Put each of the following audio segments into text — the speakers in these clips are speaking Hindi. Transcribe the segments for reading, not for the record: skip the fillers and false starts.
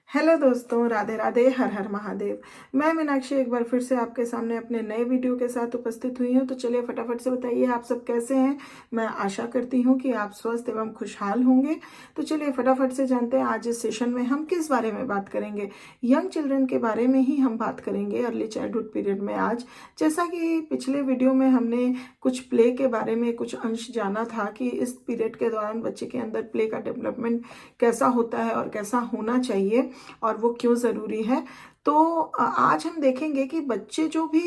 हेलो दोस्तों, राधे राधे, हर हर महादेव। मैं मीनाक्षी एक बार फिर से आपके सामने अपने नए वीडियो के साथ उपस्थित हुई हूँ। तो चलिए फटाफट से बताइए आप सब कैसे हैं। मैं आशा करती हूँ कि आप स्वस्थ एवं खुशहाल होंगे। तो चलिए फटाफट से जानते हैं आज इस सेशन में हम किस बारे में बात करेंगे। यंग चिल्ड्रन के बारे में ही हम बात करेंगे अर्ली चाइल्डहुड पीरियड में। आज जैसा कि पिछले वीडियो में हमने कुछ प्ले के बारे में कुछ अंश जाना था कि इस पीरियड के दौरान बच्चे के अंदर प्ले का डेवलपमेंट कैसा होता है और कैसा होना चाहिए और वो क्यों ज़रूरी है। तो आज हम देखेंगे कि बच्चे जो भी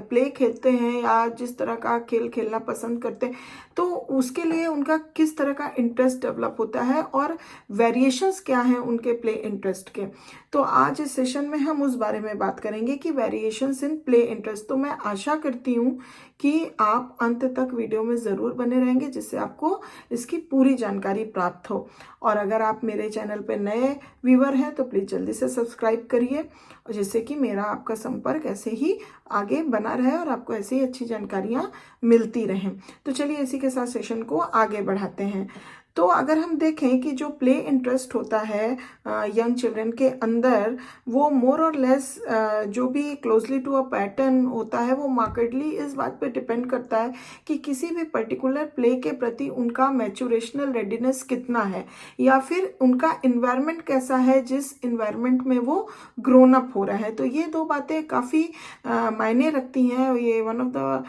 प्ले खेलते हैं या जिस तरह का खेल खेलना पसंद करते हैं तो उसके लिए उनका किस तरह का इंटरेस्ट डेवलप होता है और वेरिएशंस क्या हैं उनके प्ले इंटरेस्ट के। तो आज इस सेशन में हम उस बारे में बात करेंगे कि वेरिएशंस इन प्ले इंटरेस्ट। तो मैं आशा करती हूँ कि आप अंत तक वीडियो में ज़रूर बने रहेंगे जिससे आपको इसकी पूरी जानकारी प्राप्त हो। और अगर आप मेरे चैनल पर नए व्यूअर हैं तो प्लीज़ जल्दी से सब्सक्राइब करिए जिससे कि मेरा आपका संपर्क ऐसे ही आगे बना रहे और आपको ऐसी ही अच्छी जानकारियाँ मिलती रहें। तो चलिए इसी के साथ सेशन को आगे बढ़ाते हैं। तो अगर हम देखें कि जो प्ले इंटरेस्ट होता है यंग चिल्ड्रन के अंदर, वो मोर और लेस जो भी क्लोजली टू अ पैटर्न होता है वो मार्केडली इस बात पे डिपेंड करता है कि किसी भी पर्टिकुलर प्ले के प्रति उनका मैच्योरेशनल रेडीनेस कितना है या फिर उनका इन्वायरमेंट कैसा है जिस इन्वायरमेंट में वो ग्रोन अप हो रहा है। तो ये दो बातें काफ़ी मायने रखती हैं। ये वन ऑफ द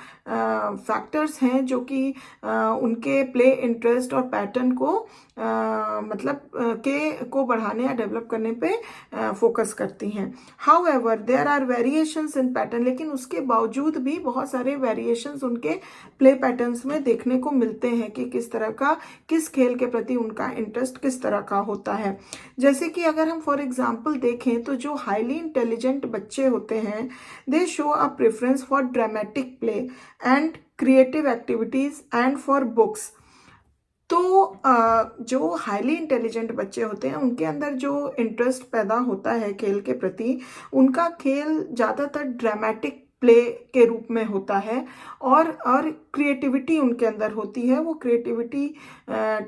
फैक्टर्स हैं जो कि उनके प्ले इंटरेस्ट और पैटर्न को के को बढ़ाने या डेवलप करने पे फोकस करती हैं। However there are variations in pattern, लेकिन उसके बावजूद भी बहुत सारे वेरिएशंस उनके प्ले पैटर्न्स में देखने को मिलते हैं कि किस तरह का किस खेल के प्रति उनका इंटरेस्ट किस तरह का होता है। जैसे कि अगर हम फॉर एग्जाम्पल देखें तो जो हाईली इंटेलिजेंट बच्चे होते हैं दे show a preference for dramatic play and creative activities and for books. तो जो हाईली इंटेलिजेंट बच्चे होते हैं उनके अंदर जो इंटरेस्ट पैदा होता है खेल के प्रति, उनका खेल ज़्यादातर ड्रामेटिक प्ले के रूप में होता है और क्रिएटिविटी उनके अंदर होती है। वो क्रिएटिविटी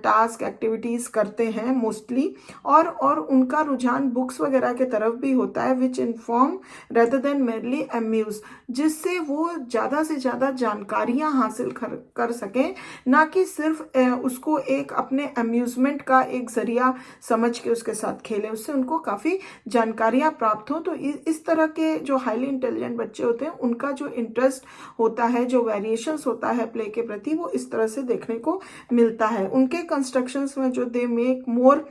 टास्क एक्टिविटीज़ करते हैं मोस्टली और उनका रुझान बुक्स वगैरह के तरफ भी होता है which inform rather than merely amuse, जिससे वो ज़्यादा से ज़्यादा जानकारियाँ हासिल कर सकें, ना कि सिर्फ उसको एक अपने अम्यूज़मेंट का एक ज़रिया समझ के उसके साथ खेलें। उससे उनको काफ़ी जानकारियाँ प्राप्त हों। तो इस तरह के जो हाईली इंटेलिजेंट बच्चे होते हैं उनका जो इंटरेस्ट होता है, जो वेरिएशंस होता है प्ले के प्रति, वो इस तरह से देखने को मिलता है। उनके कंस्ट्रक्शंस में जो दे make more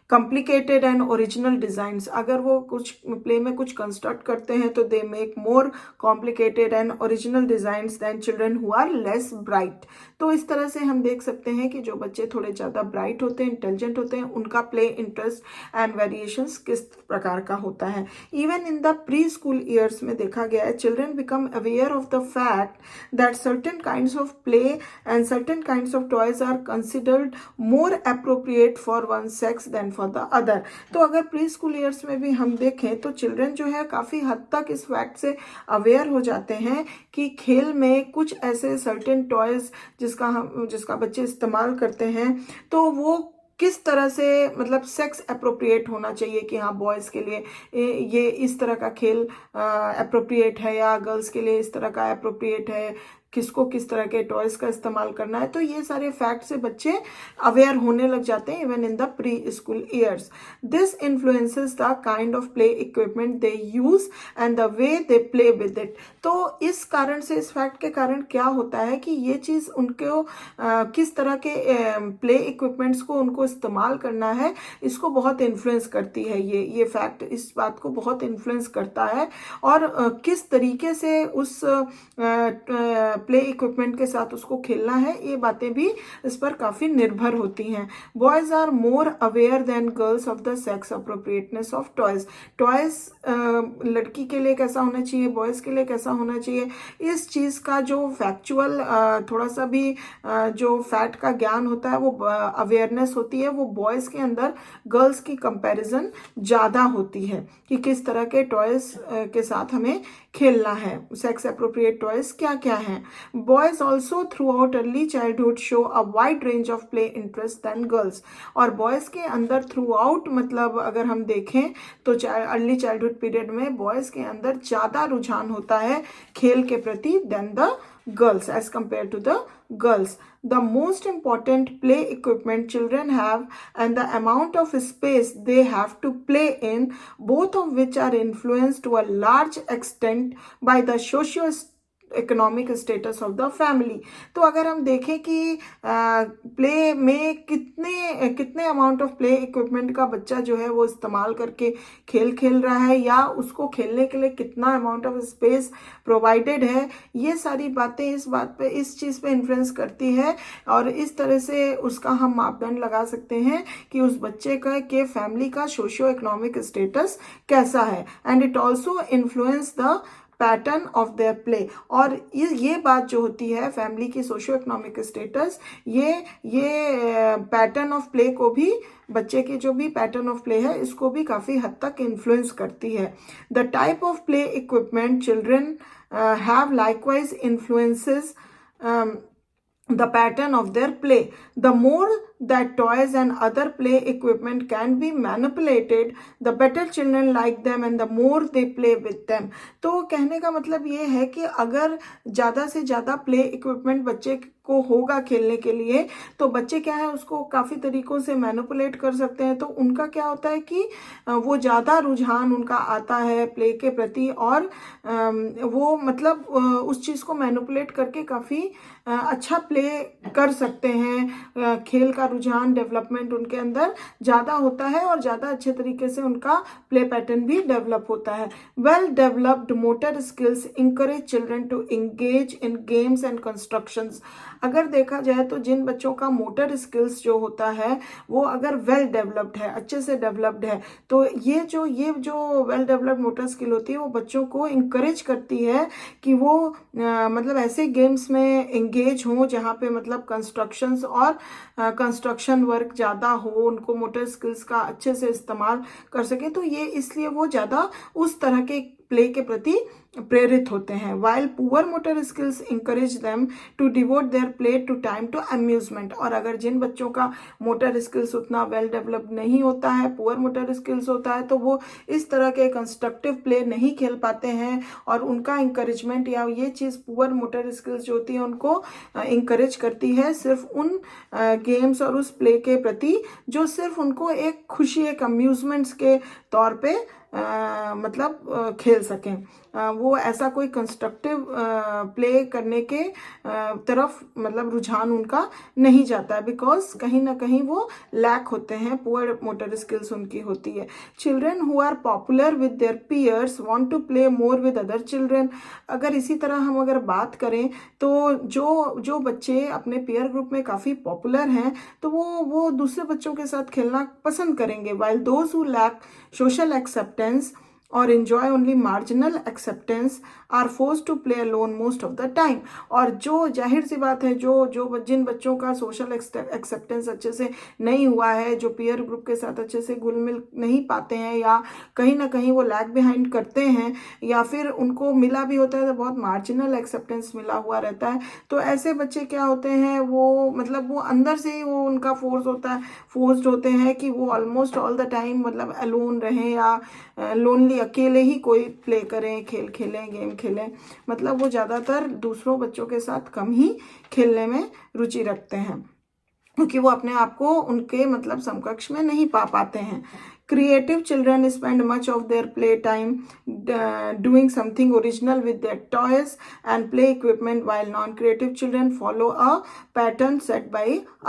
complicated and original designs, अगर वो कुछ प्ले में कुछ कंस्ट्रक्ट करते हैं तो they make more complicated and original designs than children who are less bright. तो इस तरह से हम देख सकते हैं कि जो बच्चे थोड़े ज़्यादा ब्राइट होते हैं, इंटेलिजेंट होते हैं, उनका प्ले इंटरेस्ट एंड वेरिएशंस किस प्रकार का होता है। Even in the preschool years में देखा गया है children become aware of the fact that certain kinds of play and certain kinds of toys are considered more appropriate for one sex than for the other. तो अगर प्री स्कूल ईयर्स में भी हम देखें तो चिल्ड्रन जो है काफ़ी हद तक इस फैक्ट से अवेयर हो जाते हैं कि खेल में कुछ ऐसे सर्टेन टॉयज जिसका बच्चे इस्तेमाल करते हैं तो वो किस तरह से मतलब सेक्स अप्रोप्रिएट होना चाहिए कि हाँ बॉयज़ के लिए ये इस तरह का खेल अप्रोप्रिएट है या गर्ल्स के लिए इस तरह का अप्रोप्रिएट है, किसको किस तरह के टॉयज का इस्तेमाल करना है। तो ये सारे फैक्ट से बच्चे अवेयर होने लग जाते हैं even in the preschool years. This influences the kind of play equipment they use and the way they play with it. तो इस कारण से, इस फैक्ट के कारण क्या होता है कि ये चीज़ उनको किस तरह के प्ले इक्विपमेंट्स को उनको इस्तेमाल करना है, इसको बहुत इन्फ्लुएंस करती है। ये फैक्ट इस बात को बहुत इन्फ्लुएंस करता है और किस तरीके से उस प्ले इक्विपमेंट के साथ उसको खेलना है, ये बातें भी इस पर काफ़ी निर्भर होती हैं। Boys are more aware than girls of the sex appropriateness of toys. Toys लड़की के लिए कैसा होना चाहिए, बॉयज़ के लिए कैसा होना चाहिए, इस चीज़ का जो फैक्चुअल थोड़ा सा भी जो फैक्ट का ज्ञान होता है, वो अवेयरनेस होती है, वो बॉयज़ के अंदर गर्ल्स की कंपैरिजन ज़्यादा होती है कि किस तरह के टॉयज़ के साथ हमें खेलना है, सेक्स अप्रोप्रिएट टॉयज़ क्या क्या हैं। Boys also throughout early childhood show a wide range of play interest than girls. और बॉयज़ के अंदर थ्रू आउट मतलब अगर हम देखें तो अर्ली चाइल्डहुड पीरियड में बॉयज़ के अंदर ज़्यादा रुझान होता है खेल के प्रति than the girls as compared to the girls. The most important play equipment children have and the amount of space they have to play in, both of which are influenced to a large extent by the socio economic status of the family. तो अगर हम देखें कि प्ले में कितने कितने अमाउंट ऑफ प्ले इक्विपमेंट का बच्चा जो है वो इस्तेमाल करके खेल खेल रहा है या उसको खेलने के लिए कितना अमाउंट ऑफ स्पेस प्रोवाइडेड है, ये सारी बातें इस चीज़ पे इन्फ्लुएंस करती है और इस तरह से उसका हम मापदंड लगा सकते हैं कि उस बच्चे का के फैमिली का सोशियो इकोनॉमिक स्टेटस कैसा है। And it also influence the pattern of their play. और ये बात जो होती है फैमिली की सोशियो इकोनॉमिक स्टेटस, ये पैटर्न ऑफ प्ले को भी, बच्चे के जो भी पैटर्न ऑफ प्ले है इसको भी काफ़ी हद तक इन्फ्लुएंस करती है। The type of play equipment children have likewise influences the pattern of their play. The more that toys and other play equipment can be manipulated, the better children like them and the more they play with them. तो कहने का मतलब ये है कि अगर ज़्यादा से ज़्यादा प्ले इक्विपमेंट बच्चे को होगा खेलने के लिए तो बच्चे क्या है उसको काफ़ी तरीक़ों से मैनिपुलेट कर सकते हैं। तो उनका क्या होता है कि वो ज़्यादा रुझान उनका आता है प्ले के प्रति और वो मतलब उस चीज़ को मैनिपुलेट करके काफ़ी अच्छा प्ले कर सकते हैं। खेल का रुझान डेवलपमेंट उनके अंदर ज़्यादा होता है और ज़्यादा अच्छे तरीके से उनका प्ले पैटर्न भी डेवलप होता है। Well developed motor skills encourage children to engage in games and constructions. अगर देखा जाए तो जिन बच्चों का मोटर स्किल्स जो होता है वो अगर वेल डेवलप्ड है, अच्छे से डेवलप्ड है, तो ये जो वेल डेवलप्ड मोटर स्किल होती है वो बच्चों को इंकरेज करती है कि वो मतलब ऐसे गेम्स में इंगेज हों जहाँ पे मतलब कंस्ट्रक्शंस और कंस्ट्रक्शन वर्क ज़्यादा हो, उनको मोटर स्किल्स का अच्छे से इस्तेमाल कर सके। तो ये इसलिए वो ज़्यादा उस तरह के प्ले के प्रति प्रेरित होते हैं। While poor motor skills encourage them to devote their play to time to amusement. और अगर जिन बच्चों का मोटर स्किल्स उतना वेल डेवलप्ड नहीं होता है, पुअर मोटर स्किल्स होता है, तो वो इस तरह के कंस्ट्रक्टिव प्ले नहीं खेल पाते हैं और उनका इंकरेजमेंट या ये चीज़ पुअर मोटर स्किल्स जो होती है उनको इंकरेज करती है सिर्फ उन गेम्स और उस प्ले के प्रति जो सिर्फ उनको एक खुशी, एक अम्यूजमेंट्स के तौर पे मतलब खेल सकें। वो ऐसा कोई कंस्ट्रक्टिव प्ले करने के तरफ मतलब रुझान उनका नहीं जाता है बिकॉज कहीं ना कहीं वो लैक होते हैं, पुअर मोटर स्किल्स उनकी होती है। Children who are popular with their peers want to play more with other children. अगर इसी तरह हम अगर बात करें तो जो बच्चे अपने पीयर ग्रुप में काफ़ी पॉपुलर हैं तो वो दूसरे बच्चों के साथ खेलना पसंद करेंगे। While those who lack social acceptance और enjoy only marginal acceptance are forced to play alone most of the time। और जो जाहिर सी बात है जिन बच्चों का सोशल एक्सेप्टेंस अच्छे से नहीं हुआ है, जो पीयर ग्रुप के साथ अच्छे से घुल मिल नहीं पाते हैं या कहीं ना कहीं वो लैग बिहाइंड करते हैं या फिर उनको मिला भी होता है तो बहुत मार्जिनल एक्सेप्टेंस मिला हुआ रहता है, तो ऐसे बच्चे क्या होते हैं वो मतलब वो अंदर से ही वो उनका फोर्स्ड होते हैं कि वो ऑलमोस्ट ऑल द टाइम मतलब अलोन रहें या लोनली अकेले ही कोई प्ले करें, खेल खेलें, गेम खेलें। मतलब वो ज़्यादातर दूसरों बच्चों के साथ कम ही खेलने में रुचि रखते हैं क्योंकि वो अपने आप को उनके मतलब समकक्ष में नहीं पा पाते हैं। Creative children spend much of their play time doing something original with their toys and play equipment, while non-creative children follow a pattern set by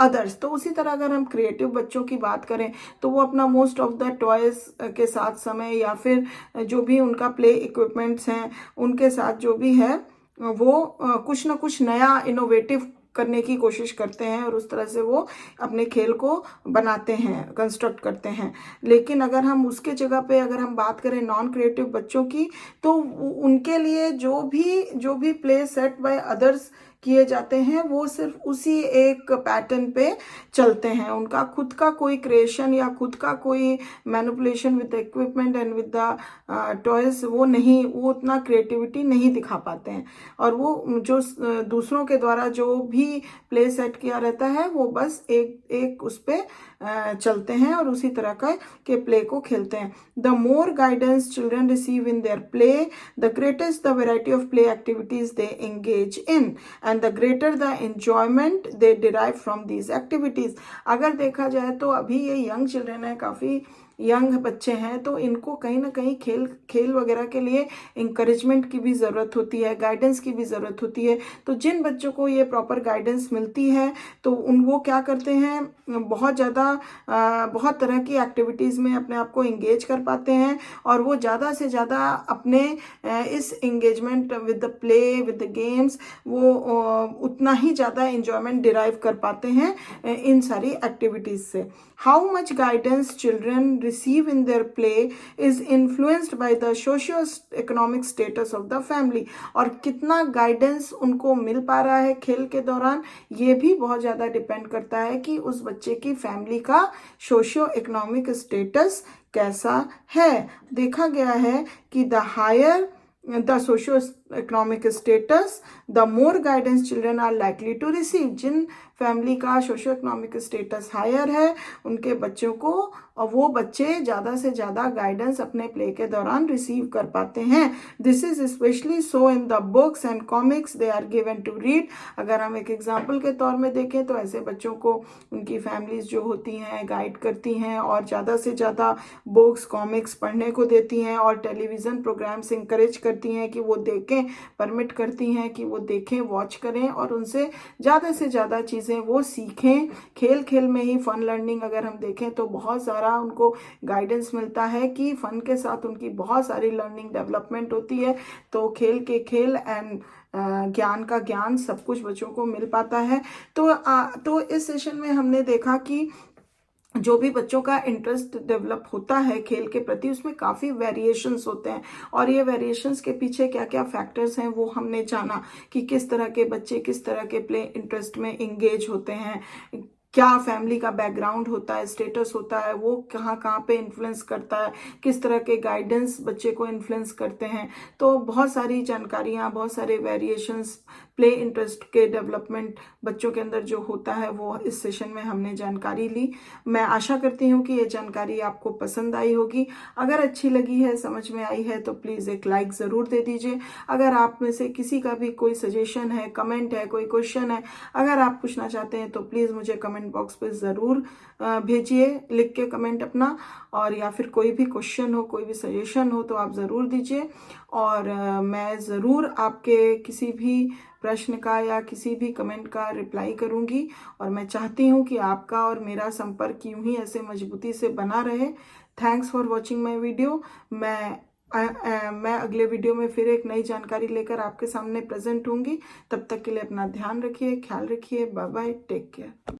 others। तो उसी तरह अगर हम क्रिएटिव बच्चों की बात करें तो वो अपना मोस्ट ऑफ द टॉयज के साथ समय या फिर जो भी उनका प्ले इक्विपमेंट्स हैं उनके साथ जो भी है वो कुछ ना कुछ नया इनोवेटिव करने की कोशिश करते हैं और उस तरह से वो अपने खेल को बनाते हैं, कंस्ट्रक्ट करते हैं। लेकिन अगर हम उसके जगह पे अगर हम बात करें नॉन क्रिएटिव बच्चों की तो उनके लिए जो भी प्ले सेट बाय अदर्स किए जाते हैं वो सिर्फ उसी एक पैटर्न पे चलते हैं। उनका खुद का कोई क्रिएशन या खुद का कोई manipulation with equipment and with the toys वो उतना क्रिएटिविटी नहीं दिखा पाते हैं। और वो जो दूसरों के द्वारा जो भी प्ले सेट किया रहता है वो बस एक उस पे चलते हैं और उसी तरह के प्ले को खेलते हैं। The more guidance children receive in their play, the greatest the variety of play activities they engage in and the greater the enjoyment they derive from these activities. अगर देखा जाए तो अभी ये यंग चिल्ड्रन है, काफ़ी यंग बच्चे हैं, तो इनको कहीं ना कहीं खेल वगैरह के लिए इंकरेजमेंट की भी ज़रूरत होती है, गाइडेंस की भी ज़रूरत होती है। तो जिन बच्चों को ये प्रॉपर गाइडेंस मिलती है तो वो क्या करते हैं, बहुत बहुत तरह की एक्टिविटीज़ में अपने आप को इंगेज कर पाते हैं और वो ज़्यादा से ज़्यादा अपने इस engagement with the play with the games वो उतना ही ज़्यादा इंजॉयमेंट डिराइव कर पाते हैं इन सारी एक्टिविटीज़ से। How much guidance children receive in their play is influenced by the socio-economic status of the family। और कितना गाइडेंस उनको मिल पा रहा है खेल के दौरान ये भी बहुत ज़्यादा डिपेंड करता है कि उस बच्चे की फैमिली का सोशियो इकोनॉमिक स्टेटस कैसा है। देखा गया है कि the higher the socio-economic status, the more guidance children are likely to receive। जिन फैमिली का सोशो इकोनॉमिक स्टेटस हायर है उनके बच्चों को और वो बच्चे ज़्यादा से ज़्यादा गाइडेंस अपने प्ले के दौरान रिसीव कर पाते हैं। This is specially so in the books and comics they are given to read. अगर हम एक एग्जाम्पल के तौर में देखें तो ऐसे बच्चों को उनकी फैमिलीज जो होती हैं गाइड करती हैं और ज़्यादा से ज़्यादा बुक्स कॉमिक्स पढ़ने को देती हैं और टेलीविज़न प्रोग्राम्स इंकरेज करती हैं कि वो देखें, परमिट करती हैं कि वो देखें, वॉच करें और उनसे ज़्यादा से ज़्यादा चीज़ें वो सीखें। खेल खेल में ही फन लर्निंग अगर हम देखें तो बहुत सारा उनको गाइडेंस मिलता है कि फन के साथ उनकी बहुत सारी लर्निंग डेवलपमेंट होती है। तो खेल के खेल एंड ज्ञान का ज्ञान सब कुछ बच्चों को मिल पाता है। तो इस सेशन में हमने देखा कि जो भी बच्चों का इंटरेस्ट डेवलप होता है खेल के प्रति उसमें काफ़ी वेरिएशंस होते हैं और ये वेरिएशंस के पीछे क्या क्या फैक्टर्स हैं वो हमने जाना कि किस तरह के बच्चे किस तरह के प्ले इंटरेस्ट में इंगेज होते हैं, क्या फैमिली का बैकग्राउंड होता है, स्टेटस होता है, वो कहाँ कहाँ पे इन्फ्लुएंस करता है, किस तरह के गाइडेंस बच्चे को इन्फ्लुएंस करते हैं। तो बहुत सारी जानकारियाँ, बहुत सारे वेरिएशंस प्ले इंटरेस्ट के डेवलपमेंट बच्चों के अंदर जो होता है वो इस सेशन में हमने जानकारी ली। मैं आशा करती हूँ कि ये जानकारी आपको पसंद आई होगी। अगर अच्छी लगी है, समझ में आई है तो प्लीज़ एक लाइक ज़रूर दे दीजिए। अगर आप में से किसी का भी कोई सजेशन है, कमेंट है, कोई क्वेश्चन है, अगर आप पूछना चाहते हैं तो प्लीज़ मुझे कमेंट बॉक्स पे ज़रूर भेजिए, लिख के कमेंट अपना, और या फिर कोई भी क्वेश्चन हो, कोई भी सजेशन हो तो आप ज़रूर दीजिए और मैं ज़रूर आपके किसी भी प्रश्न का या किसी भी कमेंट का रिप्लाई करूंगी। और मैं चाहती हूं कि आपका और मेरा संपर्क यूं ही ऐसे मजबूती से बना रहे। Thanks for watching my video. मैं अगले वीडियो में फिर एक नई जानकारी लेकर आपके सामने प्रेजेंट होंगी। तब तक के लिए अपना ध्यान रखिए, ख्याल रखिए। Bye bye, take care.